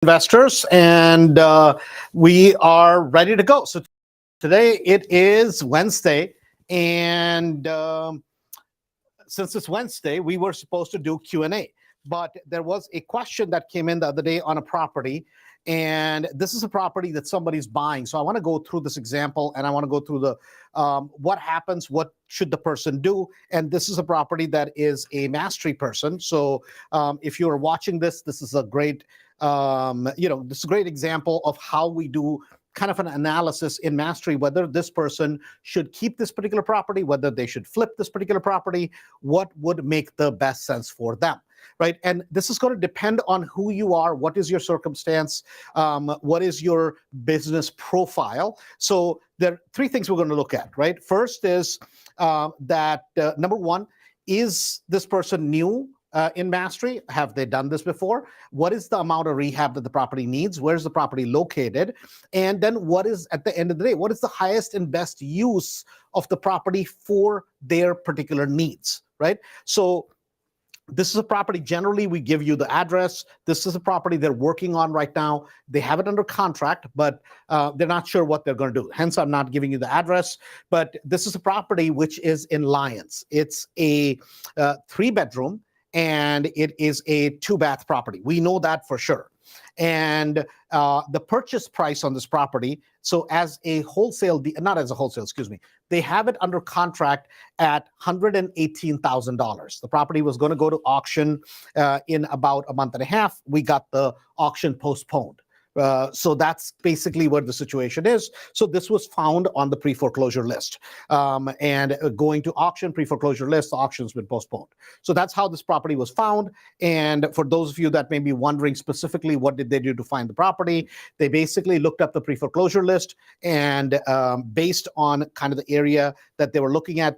Investors, and we are ready to go. So today it is Wednesday, and since it's Wednesday, we were supposed to do Q&A, but there was a question that came in the other day on a property, and this is a property that somebody's buying. So I want to go through this example, and I want to go through the what happens, what should the person do, and this is a property that is a mastery person. So if you're watching this, this is a great this is a great example of how we do kind of an analysis in mastery, whether this person should keep this particular property, whether they should flip this particular property, what would make the best sense for them, right? And this is going to depend on who you are, what is your circumstance, what is your business profile. So there are three things we're going to look at, right? First is that number one, is this person new in mastery? Have they done this before? What is the amount of rehab that the property needs? Where's the property located? And then what is, at the end of the day, what is the highest and best use of the property for their particular needs, right? So this is a property, generally we give you the address. This is a property they're working on right now. They have it under contract, but they're not sure what they're going to do. Hence, I'm not giving you the address, but this is a property which is in Lyons. It's a 3-bedroom, and it is a 2-bath property. We know that for sure. And the purchase price on this property, so as a wholesale, not as a wholesale, excuse me, they have it under contract at $118,000. The property was going to go to auction in about a month and a half. We got the auction postponed. So that's basically what the situation is. So this was found on the pre-foreclosure list, and going to auction, pre-foreclosure list, the auction's been postponed. So that's how this property was found. And for those of you that may be wondering specifically what did they do to find the property, they basically looked up the pre-foreclosure list, and based on kind of the area that they were looking at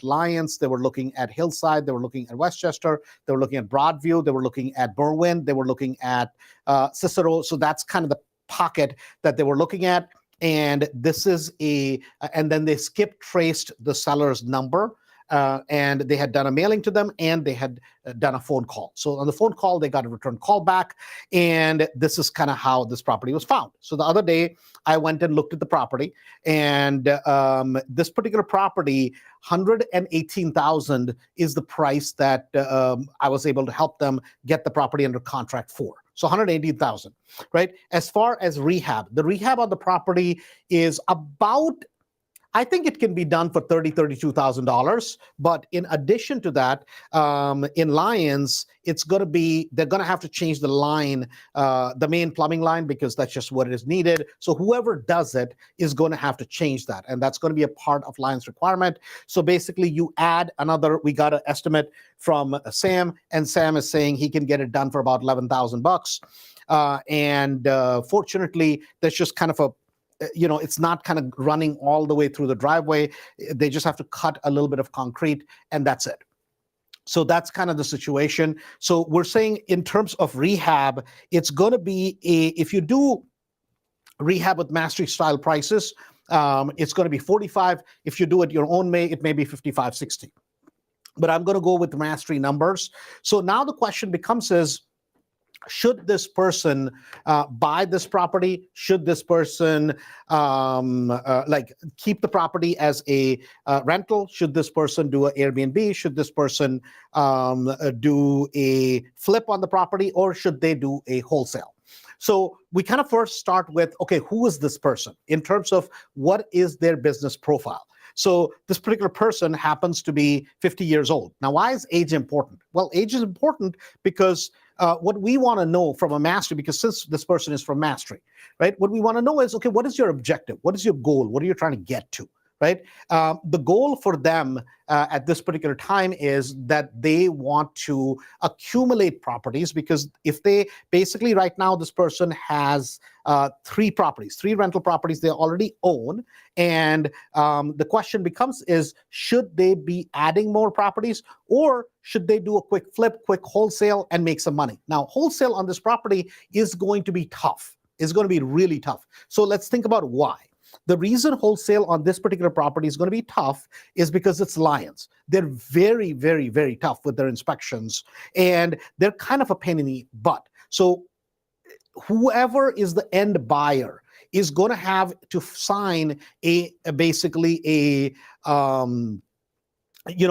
Lyons, they were looking at Hillside, they were looking at Westchester, they were looking at Broadview, they were looking at Berwyn, they were looking at Cicero. So that's kind of the pocket that they were looking at. And this is and then they skip traced the seller's number, and they had done a mailing to them, and they had done a phone call. So on the phone call, they got a return call back, and this is kind of how this property was found. So the other day, I went and looked at the property, and this particular property, $118,000 is the price that I was able to help them get the property under contract for. So $118,000, right? As far as rehab, the rehab on the property is about, I think it can be done for $32,000. But in addition to that, in Lyons, it's going to be, they're going to have to change the line, the main plumbing line, because that's just what is needed. So whoever does it is going to have to change that. And that's going to be a part of Lyons requirement. So basically you add another, we got an estimate from Sam, and Sam is saying he can get it done for about $11,000. And fortunately, that's just kind of a, it's not kind of running all the way through the driveway. They just have to cut a little bit of concrete, and that's it. So that's kind of the situation. So we're saying in terms of rehab, it's going to be if you do rehab with mastery style prices, it's going to be 45. If you do it your own way, it may be 55, 60. But I'm going to go with mastery numbers. So now the question becomes is, should this person buy this property? Should this person keep the property as a rental? Should this person do an Airbnb? Should this person do a flip on the property, or should they do a wholesale? So we kind of first start with, okay, who is this person in terms of what is their business profile? So this particular person happens to be 50 years old. Now, why is age important? Well, age is important because what we want to know from a mastery, because since this person is from mastery, right? What we want to know is, okay, what is your objective? What is your goal? What are you trying to get to? Right? The goal for them at this particular time is that they want to accumulate properties, because if they basically right now, this person has 3 properties, 3 rental properties they already own. And the question becomes is, should they be adding more properties, or should they do a quick flip, quick wholesale and make some money? Now, wholesale on this property is going to be tough. It's going to be really tough. So let's think about why. The reason wholesale on this particular property is going to be tough is because it's Lyons. They're very, very, very tough with their inspections, and they're kind of a pain in the butt. So whoever is the end buyer is going to have to sign basically a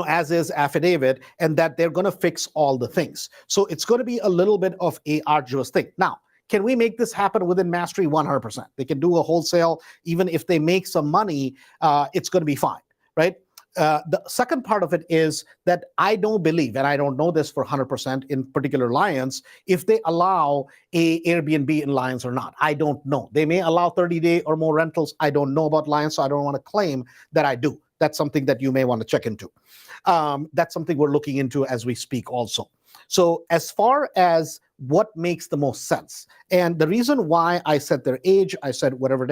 as is affidavit, and that they're going to fix all the things. So it's going to be a little bit of a arduous thing. Now, can we make this happen within Mastery? 100%. They can do a wholesale. Even if they make some money, it's going to be fine, right? The second part of it is that I don't believe, and I don't know this for 100% in particular Lions, if they allow a Airbnb in Lions or not. I don't know. They may allow 30-day or more rentals. I don't know about Lions, so I don't want to claim that I do. That's something that you may want to check into. That's something we're looking into as we speak also. So as far as what makes the most sense, and the reason why I said their age, I said whatever,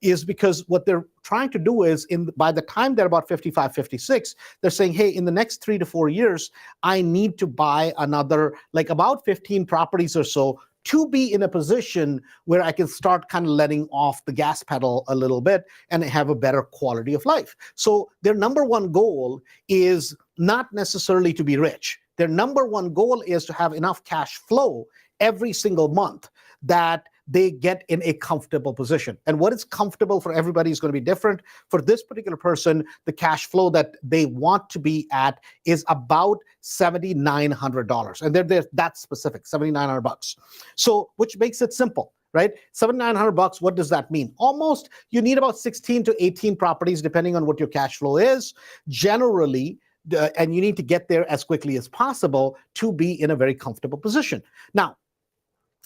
is because what they're trying to do is by the time they're about 55, 56, they're saying, hey, in the next 3 to 4 years, I need to buy another, like about 15 properties or so to be in a position where I can start kind of letting off the gas pedal a little bit and have a better quality of life. So their number one goal is not necessarily to be rich. Their number one goal is to have enough cash flow every single month that they get in a comfortable position. And what is comfortable for everybody is going to be different. For this particular person, the cash flow that they want to be at is about $7,900. And they're that specific, $7,900. So, which makes it simple, right? $7,900, what does that mean? Almost, you need about 16 to 18 properties, depending on what your cash flow is. Generally, and you need to get there as quickly as possible to be in a very comfortable position. Now,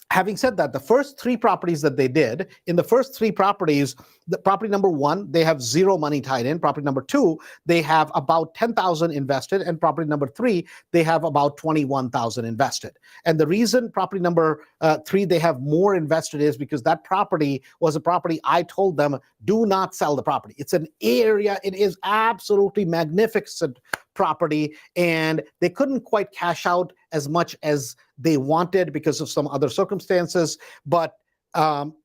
having said that, the first 3 properties that they did, in the first 3 properties, the property number 1, they have 0 money tied in. Property number 2, they have about $10,000 invested. And property number 3, they have about $21,000 invested. And the reason property number 3, they have more invested is because that property was a property I told them, do not sell the property. It's an area, it is absolutely magnificent property, and they couldn't quite cash out as much as they wanted because of some other circumstances. But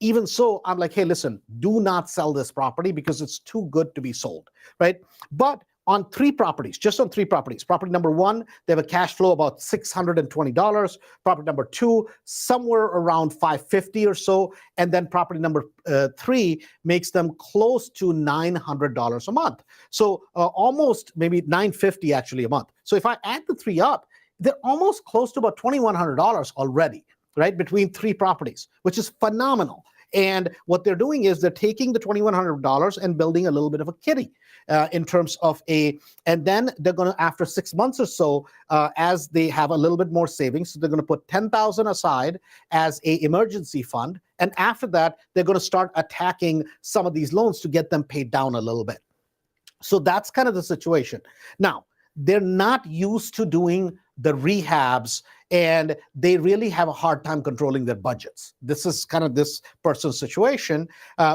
even so, I'm like, hey, listen, do not sell this property because it's too good to be sold, right? But on 3 properties, just on 3 properties, property number 1, they have a cash flow about $620. Property number 2, somewhere around $550 or so. And then property number 3 makes them close to $900 a month. So almost maybe $950 actually a month. So if I add the 3 up, they're almost close to about $2,100 already, right? Between 3 properties, which is phenomenal. And what they're doing is they're taking the $2,100 and building a little bit of a kitty in terms of and then they're going to, after 6 months or so, as they have a little bit more savings, so they're going to put $10,000 aside as a emergency fund. And after that, they're going to start attacking some of these loans to get them paid down a little bit. So that's kind of the situation. Now, they're not used to doing the rehabs, and they really have a hard time controlling their budgets. This is kind of this person's situation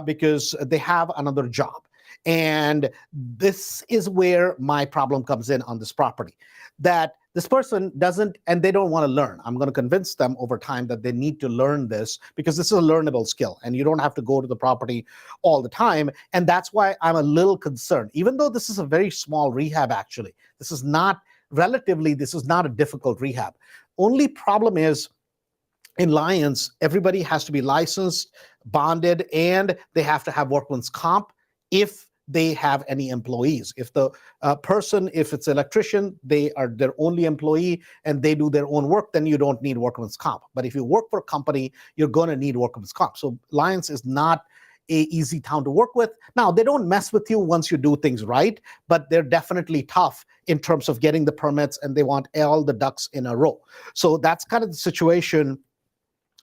because they have another job. And this is where my problem comes in on this property, that this person doesn't, and they don't want to learn. I'm going to convince them over time that they need to learn this because this is a learnable skill and you don't have to go to the property all the time. And that's why I'm a little concerned, even though this is a very small rehab, actually. This is not a difficult rehab. Only problem is in Lions, everybody has to be licensed, bonded, and they have to have workman's comp if they have any employees. If the person, if it's an electrician, they are their only employee and they do their own work, then you don't need workman's comp. But if you work for a company, you're going to need workman's comp. So Lions is not a easy town to work with. Now, they don't mess with you once you do things right, but they're definitely tough in terms of getting the permits, and they want all the ducks in a row. So that's kind of the situation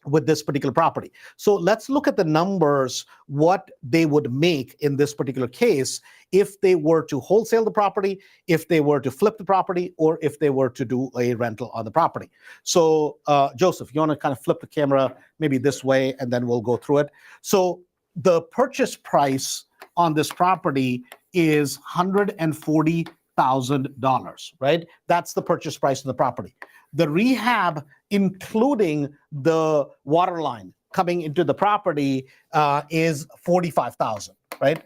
with this particular property. So let's look at the numbers, what they would make in this particular case if they were to wholesale the property, if they were to flip the property, or if they were to do a rental on the property. So Joseph, you want to kind of flip the camera maybe this way, and then we'll go through it. So the purchase price on this property is $140,000, right? That's the purchase price of the property. The rehab, including the water line coming into the property, is $45,000, right?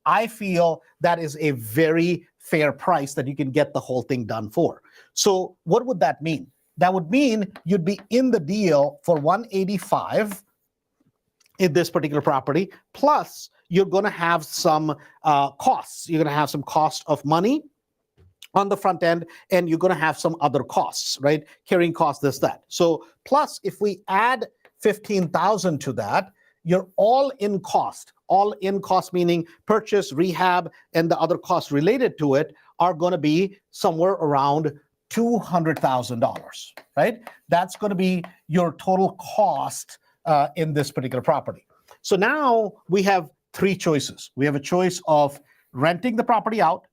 I feel that is a very fair price that you can get the whole thing done for. So what would that mean? That would mean you'd be in the deal for 185 in this particular property, plus you're going to have some costs. You're going to have some cost of money on the front end, and you're going to have some other costs, right? Carrying costs, this, that. So plus, if we add 15,000 to that, your all-in cost meaning purchase, rehab, and the other costs related to it are going to be somewhere around $200,000, right? That's going to be your total cost in this particular property. So now we have three choices. We have a choice of renting the property out.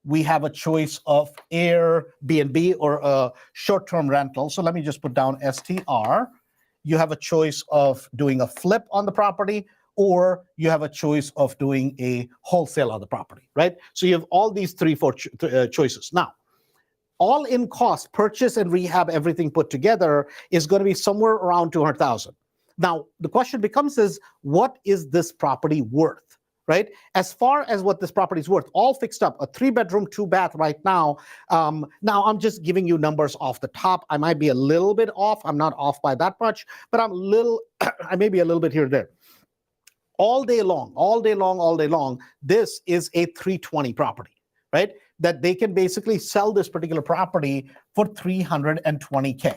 We have a choice of Airbnb or a short-term rental. So let me just put down STR. You have a choice of doing a flip on the property, or you have a choice of doing a wholesale on the property, right? So you have all these four choices. Now, all in cost, purchase and rehab, everything put together is going to be somewhere around 200,000. Now, the question becomes is, what is this property worth? Right? As far as what this property is worth, all fixed up, a 3-bedroom, 2-bath right now. Now, I'm just giving you numbers off the top. I might be a little bit off. I'm not off by that much, but I'm a little, I may be a little bit here or there. All day long, this is a 320 property, right? That they can basically sell this particular property for $320K.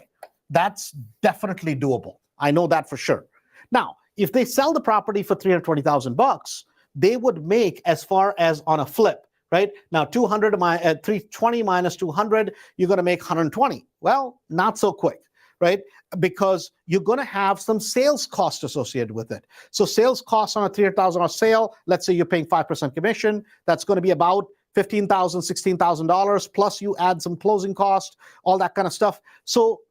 That's definitely doable. I know that for sure. Now, if they sell the property for $320,000, they would make, as far as on a flip, right? Now, 320 minus 200, you're going to make 120. Well, not so quick, right? Because you're going to have some sales costs associated with it. So sales costs on a $300,000 sale, let's say you're paying 5% commission, that's going to be about $15,000, $16,000, plus you add some closing costs, all that kind of stuff. So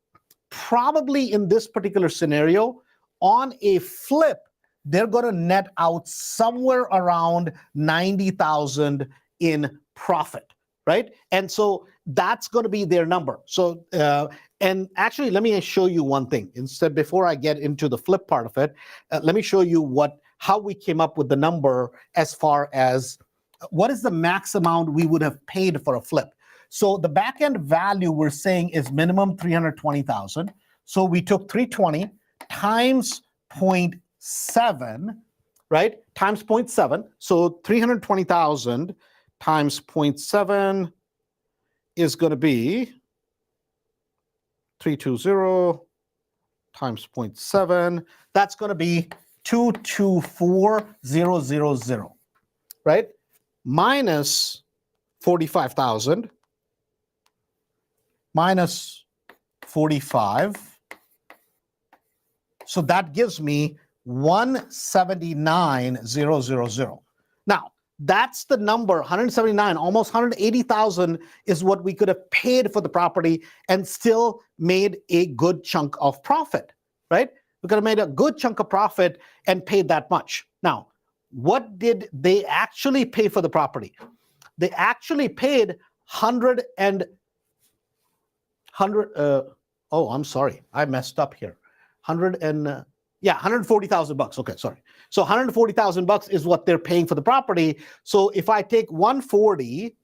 probably in this particular scenario, on a flip, they're going to net out somewhere around 90,000 in profit, right? And so that's going to be their number. So, and actually, let me show you one thing. Instead, before I get into the flip part of it, let me show you how we came up with the number as far as what is the max amount we would have paid for a flip. So the back end value we're saying is minimum 320,000. So we took 320 times 0.7, right? Times 0.7. So 320,000 times 0.7 is going to be 320 times 0.7. That's going to be 224,000, right? Minus 45,000 minus 45. So that gives me 179,000. Now, that's the number, 179, almost 180,000 is what we could have paid for the property and still made a good chunk of profit, right? We could have made a good chunk of profit and paid that much. Now, what did they actually pay for the property? They actually paid I'm sorry, I messed up here. 140,000 bucks. Okay, sorry. So 140,000 bucks is what they're paying for the property. So if I take 140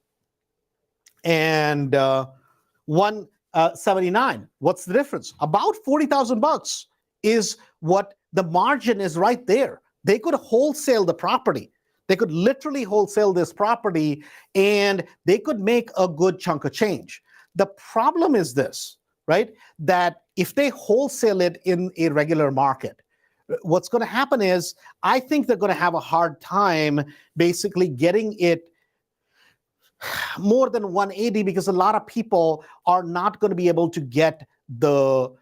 and 179, what's the difference? About 40,000 bucks is what the margin is right there. They could wholesale the property. They could literally wholesale this property and they could make a good chunk of change. The problem is this, right? That if they wholesale it in a regular market, what's going to happen is I think they're going to have a hard time basically getting it more than 180 because a lot of people are not going to be able to get the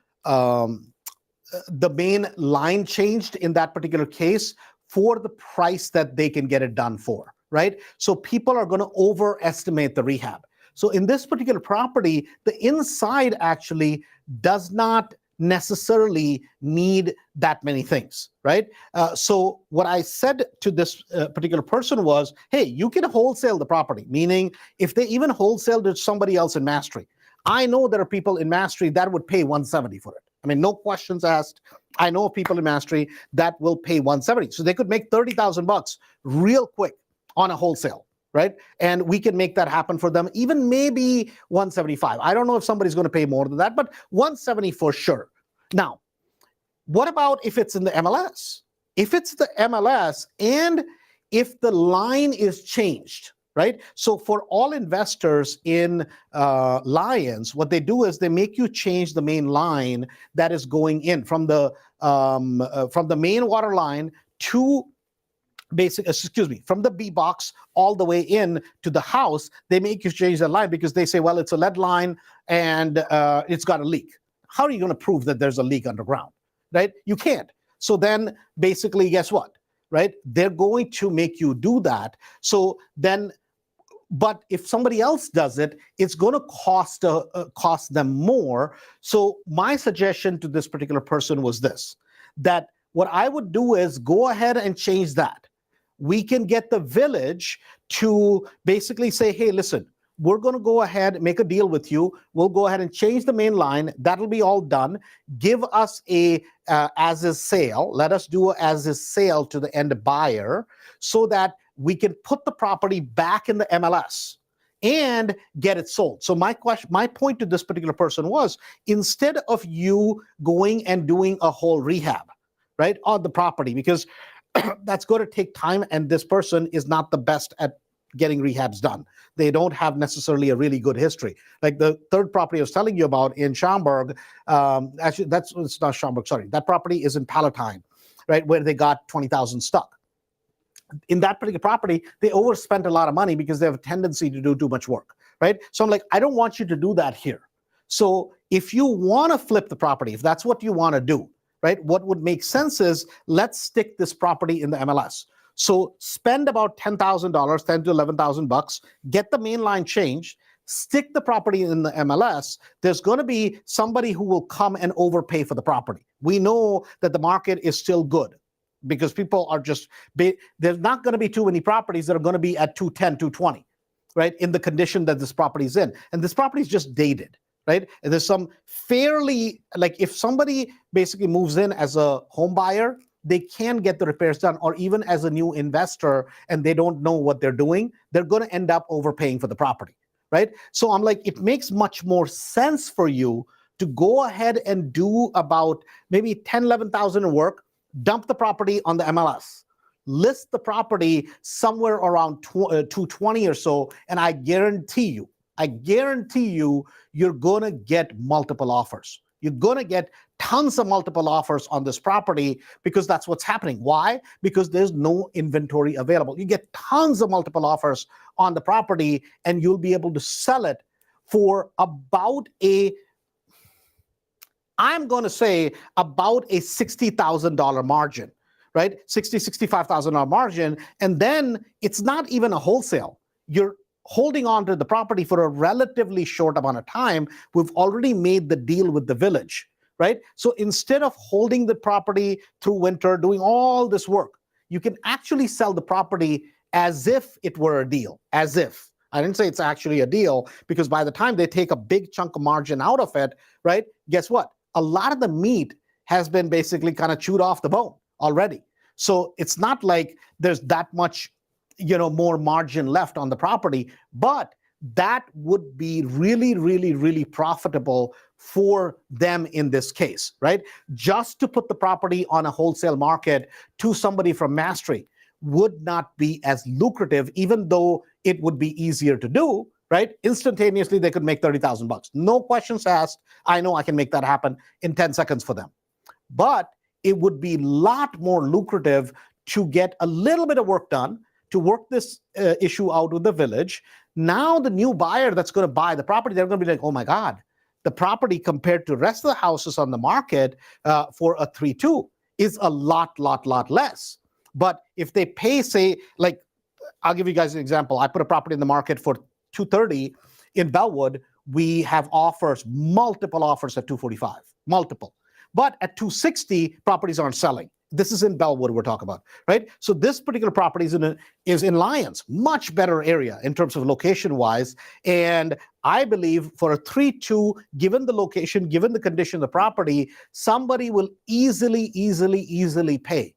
main line changed in that particular case for the price that they can get it done for, right? So people are going to overestimate the rehab. So in this particular property, the inside actually does not necessarily need that many things, right? So what I said to this particular person was, hey, you can wholesale the property, meaning if they even wholesale to somebody else in Mastery, I know there are people in Mastery that would pay 170 for it. I mean, no questions asked. I know of people in Mastery that will pay 170. So they could make 30,000 bucks real quick on a wholesale, right? And we can make that happen for them, even maybe 175. I don't know if somebody's going to pay more than that, but 170 for sure. Now, what about if it's in the MLS? If it's the MLS and if the line is changed, right? So for all investors in Lions, what they do is they make you change the main line that is going in from the main water line to from the B box all the way in to the house. They make you change the line because they say, well, it's a lead line and it's got a leak. How are you going to prove that there's a leak underground, right? You can't. So then basically, guess what, right? They're going to make you do that. So then, but if somebody else does it, it's going to cost them more. So my suggestion to this particular person was this, that what I would do is go ahead and change that. We can get the village to basically say, hey, listen, we're going to go ahead and make a deal with you. We'll go ahead and change the main line. That'll be all done. Give us a as-is sale. Let us do an as-is sale to the end buyer so that we can put the property back in the MLS and get it sold. So my point to this particular person was, instead of you going and doing a whole rehab, right, on the property, because that's going to take time, and this person is not the best at getting rehabs done. They don't have necessarily a really good history. Like the third property I was telling you about in Schaumburg, actually, it's not Schaumburg, sorry. That property is in Palatine, right, where they got 20,000 stuck. In that particular property, they overspent a lot of money because they have a tendency to do too much work, right? So I'm like, I don't want you to do that here. So if you want to flip the property, if that's what you want to do, right, what would make sense is let's stick this property in the MLS. So spend about $10,000, 10 to 11,000 bucks, get the main line changed, stick the property in the MLS. There's going to be somebody who will come and overpay for the property. We know that the market is still good because people are just, there's not going to be too many properties that are going to be at 210, 220, right, in the condition that this property is in. And this property is just dated, right? And there's some fairly, like if somebody basically moves in as a home buyer, they can get the repairs done, or even as a new investor and they don't know what they're doing, they're going to end up overpaying for the property, right? So I'm like, it makes much more sense for you to go ahead and do about maybe 10, 11,000 in work, dump the property on the MLS, list the property somewhere around 220 or so, and I guarantee you, you're going to get multiple offers. You're going to get tons of multiple offers on this property because that's what's happening. Why? Because there's no inventory available. You get tons of multiple offers on the property and you'll be able to sell it for about I'm going to say about a $60,000 margin, right? $65,000 margin. And then it's not even a wholesale. You're holding on to the property for a relatively short amount of time. We've already made the deal with the village, right? So instead of holding the property through winter, doing all this work, you can actually sell the property as if it were a deal, as if. I didn't say it's actually a deal, because by the time they take a big chunk of margin out of it, right, guess what? A lot of the meat has been basically kind of chewed off the bone already. So it's not like there's that much more margin left on the property, but that would be really, really, really profitable for them in this case, right? Just to put the property on a wholesale market to somebody from Mastery would not be as lucrative, even though it would be easier to do, right? Instantaneously, they could make 30,000 bucks. No questions asked. I know I can make that happen in 10 seconds for them. But it would be a lot more lucrative to get a little bit of work done, to work this issue out with the village. Now the new buyer that's going to buy the property, they're going to be like, oh my God, the property compared to the rest of the houses on the market for a 3-2 is a lot less. But if they pay, say, like, I'll give you guys an example. I put a property in the market for 230 in Bellwood. We have offers, multiple offers at 245, multiple. But at 260, properties aren't selling. This is in Bellwood we're talking about, right? So this particular property is in Lions, much better area in terms of location-wise. And I believe for a 3-2, given the location, given the condition of the property, somebody will easily pay,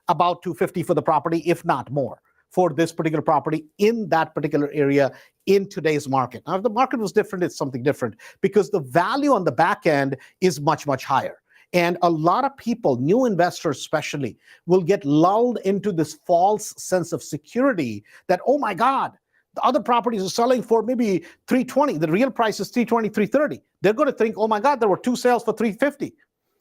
about $250 for the property, if not more, for this particular property in that particular area in today's market. Now, if the market was different, it's something different because the value on the back end is much, much higher. And a lot of people, new investors especially, will get lulled into this false sense of security that, oh my God, the other properties are selling for maybe 320. The real price is 320, 330. They're going to think, oh my God, there were 2 sales for 350.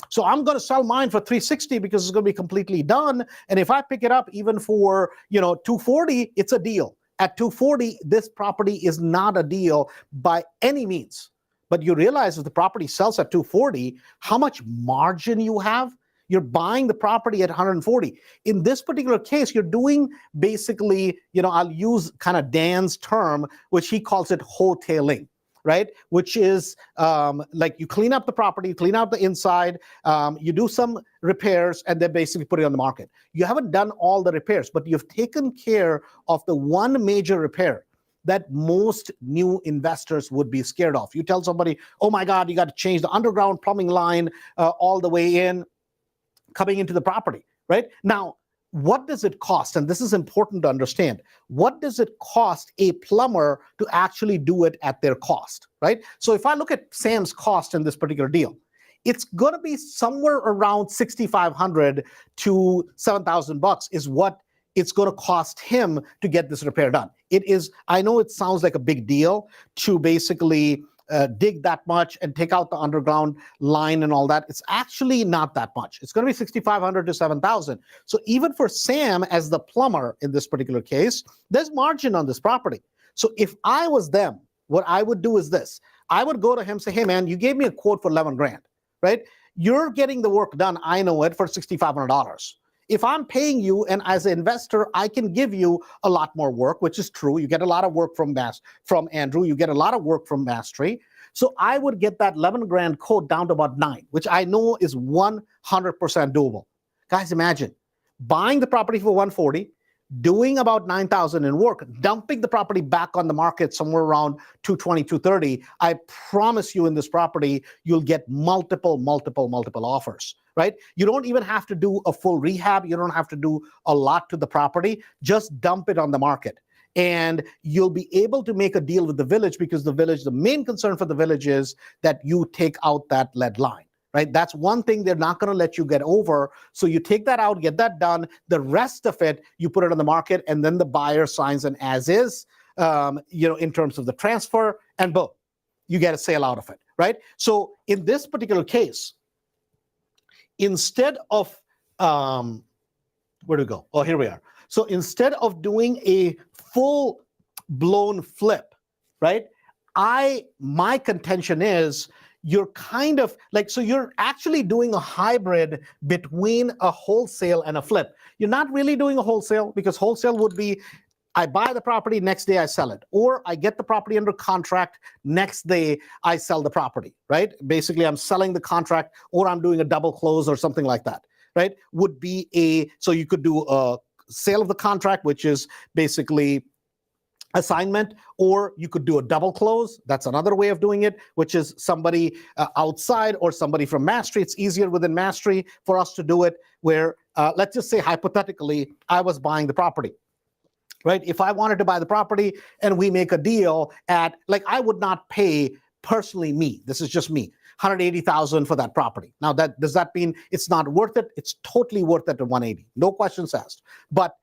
So I'm going to sell mine for 360 because it's going to be completely done. And if I pick it up even for, 240, it's a deal. At 240, this property is not a deal by any means. But you realize if the property sells at 240, how much margin you have? You're buying the property at 140. In this particular case, you're doing basically, I'll use kind of Dan's term, which he calls it wholetailing, right? Which is like you clean up the property, clean out the inside, you do some repairs, and then basically put it on the market. You haven't done all the repairs, but you've taken care of the one major repair that most new investors would be scared of. You tell somebody, oh my God, you got to change the underground plumbing line all the way in, coming into the property, right? Now, what does it cost? And this is important to understand. What does it cost a plumber to actually do it at their cost, right? So if I look at Sam's cost in this particular deal, it's going to be somewhere around $6,500 to $7,000 is what it's going to cost him to get this repair done. It is, I know it sounds like a big deal to basically dig that much and take out the underground line and all that. It's actually not that much. It's going to be $6,500 to $7,000. So even for Sam as the plumber in this particular case, there's margin on this property. So if I was them, what I would do is this. I would go to him and say, hey man, you gave me a quote for 11 grand, right? You're getting the work done, I know it, for $6,500. If I'm paying you, and as an investor, I can give you a lot more work, which is true. You get a lot of work from Andrew. You get a lot of work from Mastery. So I would get that 11 grand quote down to about 9, which I know is 100% doable. Guys, imagine buying the property for 140, doing about 9,000 in work, dumping the property back on the market somewhere around 220, 230. I promise you in this property, you'll get multiple offers. Right? You don't even have to do a full rehab. You don't have to do a lot to the property. Just dump it on the market. And you'll be able to make a deal with the village because the main concern for the village is that you take out that lead line. Right? That's one thing they're not going to let you get over. So you take that out, get that done. The rest of it, you put it on the market, and then the buyer signs an as is, in terms of the transfer, and boom, you get a sale out of it. Right? So in this particular case, instead of, where do we go? Oh, here we are. So instead of doing a full-blown flip, right? My contention is you're kind of like, so you're actually doing a hybrid between a wholesale and a flip. You're not really doing a wholesale because wholesale would be, I buy the property, next day I sell it. Or I get the property under contract, next day I sell the property, right? Basically, I'm selling the contract, or I'm doing a double close or something like that, right? So you could do a sale of the contract, which is basically assignment, or you could do a double close. That's another way of doing it, which is somebody outside or somebody from Mastery. It's easier within Mastery for us to do it where, let's just say hypothetically, I was buying the property. Right? If I wanted to buy the property and we make a deal at, like, I would not pay personally this is just me, $180,000 for that property. Now, does that mean it's not worth it? It's totally worth it at 180. No questions asked. But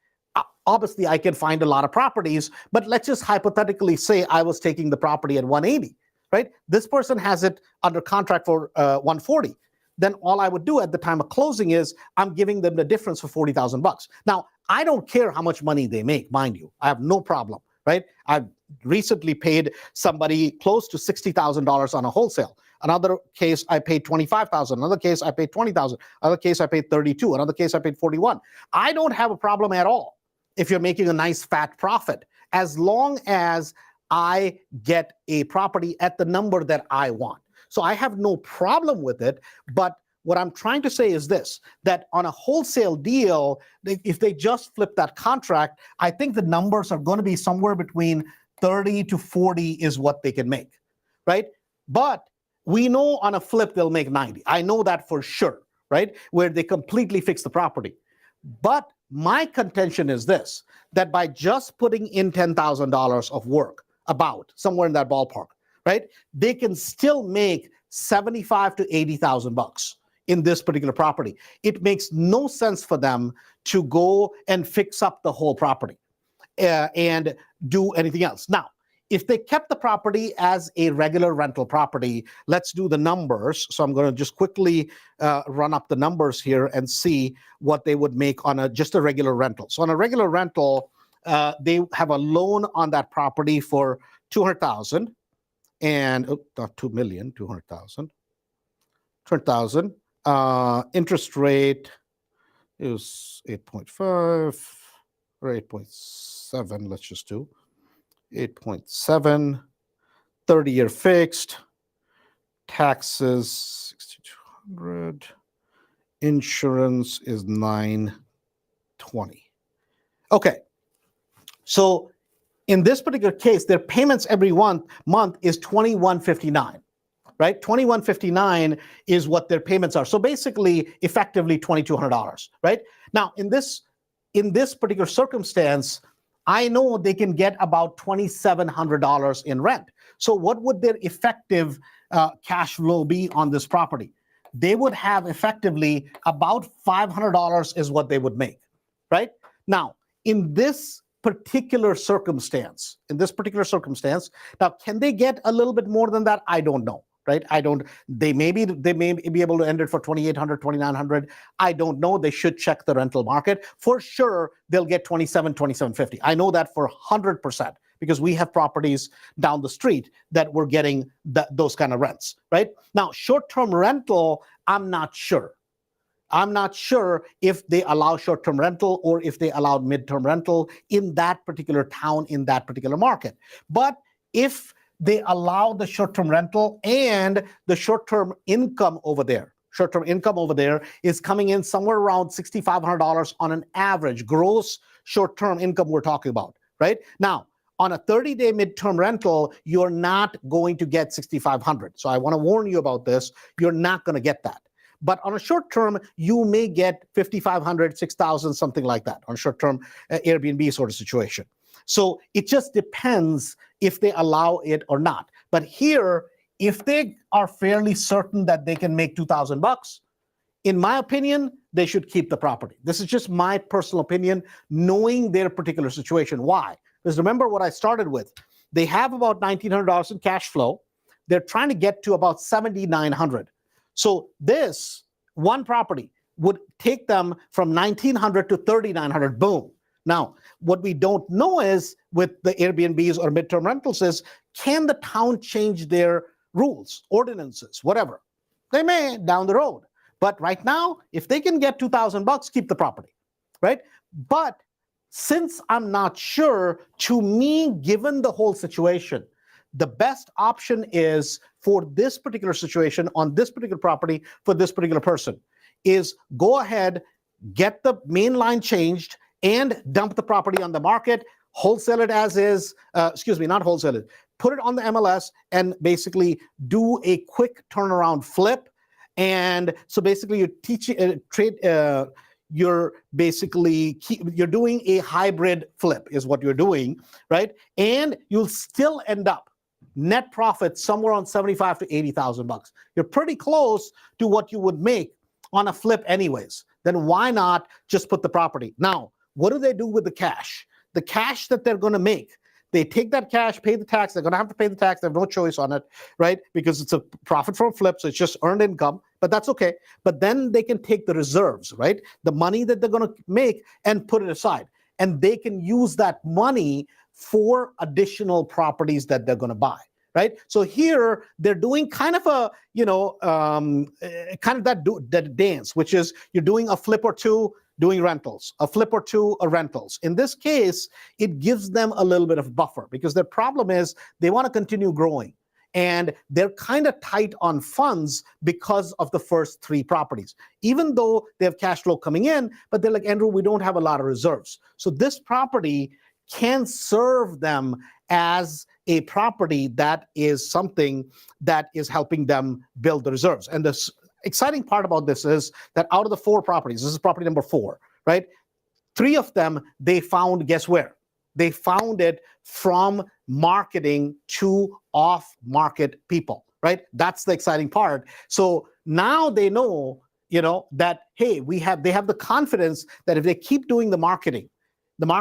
obviously, I can find a lot of properties. But let's just hypothetically say I was taking the property at 180. Right? This person has it under contract for 140. Then all I would do at the time of closing is I'm giving them the difference for $40,000. Now, I don't care how much money they make, mind you. I have no problem, right? I've recently paid somebody close to $60,000 on a wholesale. Another case, I paid $25,000. Another case, I paid $20,000. Another case, I paid $32,000. Another case, I paid $41,000. I don't have a problem at all if you're making a nice fat profit, as long as I get a property at the number that I want. So I have no problem with it, but what I'm trying to say is this, that on a wholesale deal, if they just flip that contract, I think the numbers are going to be somewhere between 30 to 40 is what they can make, right? But we know on a flip, they'll make 90. I know that for sure, right? Where they completely fix the property. But My contention is this, that by just putting in $10,000 of work, about somewhere in that ballpark, right, they can still make 75 to 80,000 bucks in this particular property. It makes no sense for them to go and fix up the whole property and do anything else. Now, if they kept the property as a regular rental property, let's do the numbers. So I'm going to just quickly run up the numbers here and see what they would make on just a regular rental. So on a regular rental, they have a loan on that property for $200,000 and not 2 million, 200,000. 200,000. Interest rate is 8.5 or 8.7. Let's just do 8.7. 30-year fixed. Taxes 6,200. Insurance is 920. Okay. So in this particular case, their payments every month is $2,159, right? $2,159 is what their payments are. So basically, effectively $2,200, right? Now, in this particular circumstance, I know they can get about $2,700 in rent. So what would their effective cash flow be on this property? They would have effectively about $500 is what they would make, right? Now, in this particular circumstance, now, can they get a little bit more than that? I don't know, right? They may be able to end it for $2,800, $2,900. I don't know. They should check the rental market. For sure, they'll get $2,750. I know that for 100%. Because we have properties down the street that we're getting those kind of rents, right? Now, short-term rental, I'm not sure. I'm not sure if they allow short-term rental or if they allow mid-term rental in that particular town, in that particular market. But if they allow the short-term rental and the short-term income over there is coming in somewhere around $6,500 on an average gross short-term income we're talking about, right? Now, on a 30-day midterm rental, you're not going to get $6,500. So I want to warn you about this. You're not going to get that. But on a short term, you may get $5,500, $6,000, something like that on a short-term Airbnb sort of situation. So it just depends if they allow it or not. But here, if they are fairly certain that they can make $2,000, in my opinion, they should keep the property. This is just my personal opinion, knowing their particular situation. Why? Because remember what I started with. They have about $1,900 in cash flow. They're trying to get to about $7,900. So this one property would take them from $1,900 to $3,900. Boom. Now, what we don't know is with the Airbnbs or midterm rentals is, can the town change their rules, ordinances, whatever? They may down the road. But right now, if they can get $2,000, keep the property, right? But since I'm not sure, to me, given the whole situation, the best option is for this particular situation on this particular property for this particular person is go ahead, get the main line changed and dump the property on the market, wholesale it as is, not wholesale it, put it on the MLS and basically do a quick turnaround flip. And so basically you're doing a hybrid flip is what you're doing, right? And you'll still end up net profit somewhere on 75 to 80,000 bucks. You're pretty close to what you would make on a flip anyways. Then why not just put the property? Now, what do they do with the cash? The cash that they're going to make, they take that cash, pay the tax. They're going to have to pay the tax. They have no choice on it, right? Because it's a profit from flip, so it's just earned income, but that's okay. But then they can take the reserves, right? The money that they're going to make and put it aside. And they can use that money for additional properties that they're going to buy, right? So here they're doing kind of a, that dance, which is you're doing a flip or two, doing rentals, a flip or two, rentals. In this case, it gives them a little bit of buffer because their problem is they want to continue growing. And they're kind of tight on funds because of the first three properties, even though they have cash flow coming in, but they're like, Andrew, we don't have a lot of reserves. So this property can serve them as a property that is something that is helping them build the reserves. And the exciting part about this is that out of the four properties, this is property number 4, right? 3 of them, they found, guess where? They found it from marketing to off-market people, right? That's the exciting part. So now they know, that, hey, they have the confidence that if they keep doing the marketing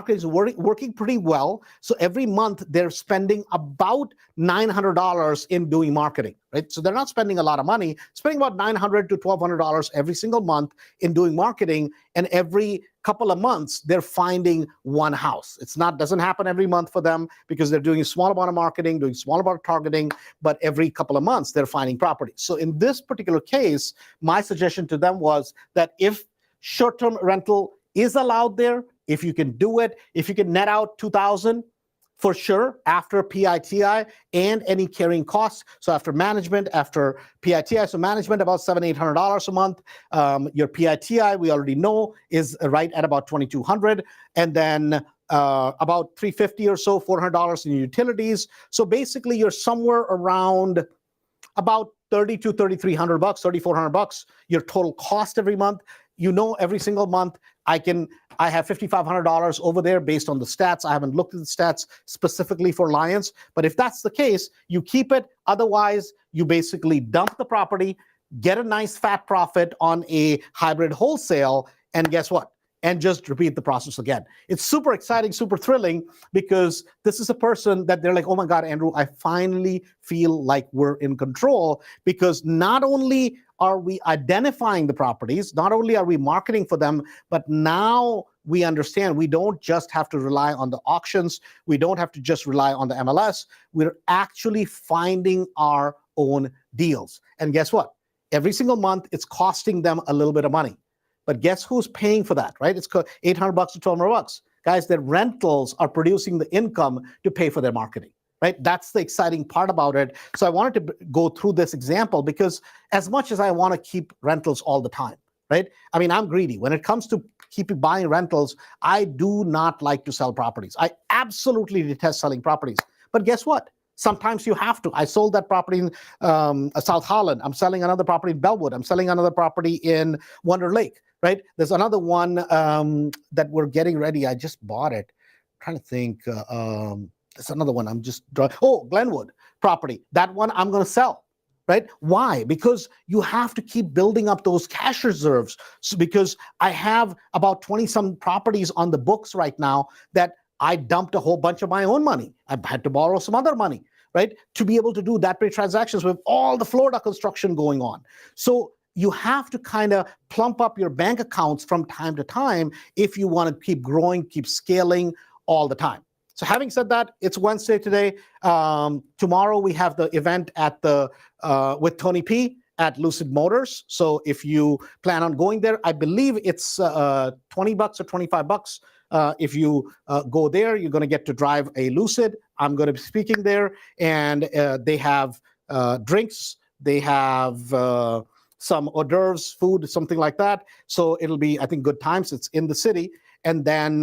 is working pretty well. So every month they're spending about $900 in doing marketing, right? So they're not spending a lot of money, spending about $900 to $1,200 every single month in doing marketing. And every couple of months, they're finding one house. Doesn't happen every month for them because they're doing a small amount of marketing, doing a small amount of targeting, but every couple of months they're finding properties. So in this particular case, my suggestion to them was that if short-term rental is allowed there, if you can do it, if you can net out $2,000 for sure after PITI and any carrying costs. So after management, after PITI, so management about $700-800 a month. Your PITI, we already know, is right at about $2,200, and then about $350 or so, $400 in utilities. So basically, you're somewhere around about $3,200 to $3,300, $3,400, your total cost every month. Every single month I have $5,500 over there based on the stats. I haven't looked at the stats specifically for Lions, but if that's the case, you keep it. Otherwise, you basically dump the property, get a nice fat profit on a hybrid wholesale, and guess what? And just repeat the process again. It's super exciting, super thrilling, because this is a person that they're like, oh my God, Andrew, I finally feel like we're in control, because not only are we identifying the properties, not only are we marketing for them, but now we understand we don't just have to rely on the auctions. We don't have to just rely on the MLS. We're actually finding our own deals. And guess what? Every single month, it's costing them a little bit of money. But guess who's paying for that, right? It's $800 to $1,200. Guys, their rentals are producing the income to pay for their marketing, right? That's the exciting part about it. So I wanted to go through this example because as much as I want to keep rentals all the time, right? I mean, I'm greedy. When it comes to keeping buying rentals, I do not like to sell properties. I absolutely detest selling properties. But guess what? Sometimes you have to. I sold that property in South Holland. I'm selling another property in Bellwood. I'm selling another property in Wonder Lake, right? There's another one that we're getting ready. I just bought it. I'm trying to think. There's another one. I'm just drawing. Oh, Glenwood property. That one I'm going to sell, right? Why? Because you have to keep building up those cash reserves. So because I have about 20-some properties on the books right now that I dumped a whole bunch of my own money. I had to borrow some other money, right? To be able to do that many transactions with all the Florida construction going on. So you have to kind of plump up your bank accounts from time to time if you want to keep growing, keep scaling all the time. So having said that, it's Wednesday today. Tomorrow we have the event at with Tony P at Lucid Motors. So if you plan on going there, I believe it's $20 or $25. If you go there, you're going to get to drive a Lucid. I'm going to be speaking there, and they have drinks. They have some hors d'oeuvres, food, something like that. So it'll be, I think, good times. It's in the city. And then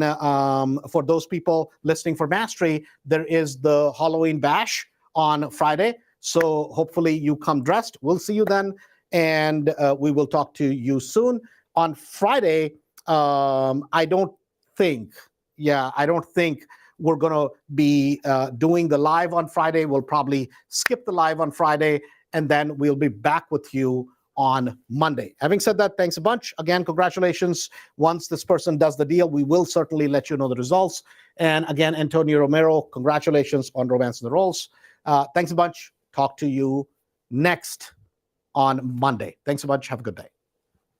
for those people listening for Mastery, there is the Halloween Bash on Friday. So hopefully you come dressed. We'll see you then. And we will talk to you soon. On Friday, I don't think we're going to be doing the live on Friday. We'll probably skip the live on Friday, and then we'll be back with you on Monday. Having said that, thanks a bunch. Again, congratulations. Once this person does the deal, we will certainly let you know the results. And again, Antonio Romero, congratulations on Romancing the Rolls. Thanks a bunch. Talk to you next on Monday. Thanks a bunch. Have a good day.